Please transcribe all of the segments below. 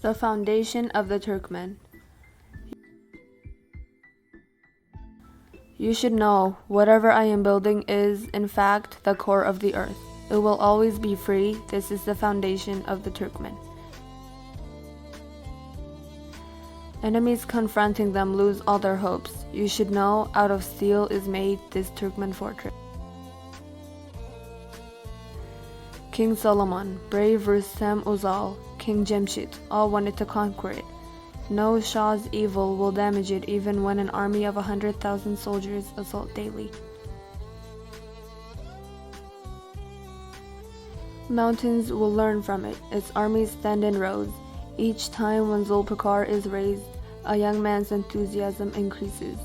The foundation of the Turkmen. You should know, whatever I am building is, in fact, the core of the earth. It will always be free. This is the foundation of the Turkmen. Enemies confronting them lose all their hopes. You should know, out of steel is made this Turkmen fortress. King Solomon, brave Rüstem Uzal, King Jemshit, all wanted to conquer it. No Shah's evil will damage it even when an army of 100,000 soldiers assault daily. Mountains will learn from it. Its armies stand in rows. Each time when Zulpukar is raised, a young man's enthusiasm increases.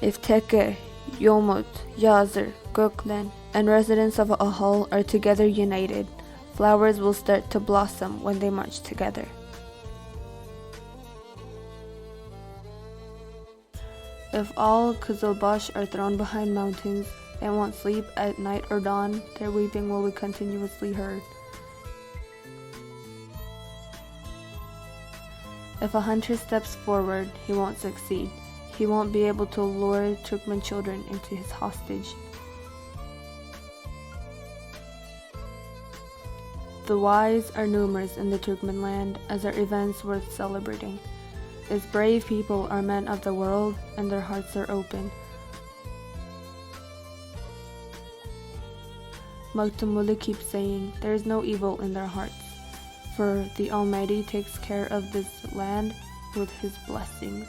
If Teke, Yomut, Yazyr, Goklen, and residents of Ahal are together united, flowers will start to blossom when they march together. If all Kizilbash are thrown behind mountains and won't sleep at night or dawn, their weeping will be continuously heard. If a hunter steps forward, he won't succeed. He won't be able to lure Turkmen children into his hostage. The wise are numerous in the Turkmen land, as are events worth celebrating. Its brave people are men of the world, and their hearts are open. Magtymguly keeps saying, there is no evil in their hearts, for the Almighty takes care of this land with His blessings.